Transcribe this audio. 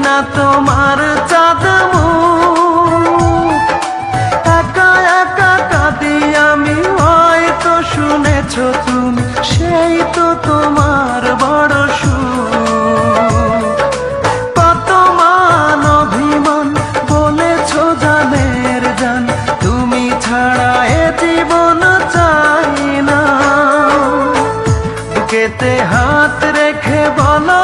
না তোমার চাঁদ মুখ, একা একা কাঁদি আমি, হয়তো শুনেছো তুমি, সেই তো তোমার বড় সুখ। কত মান অভিমান বলেছো জানের জান, তুমি ছাড়া এ জীবন চাই না। বুকেতে হাত রেখে বলো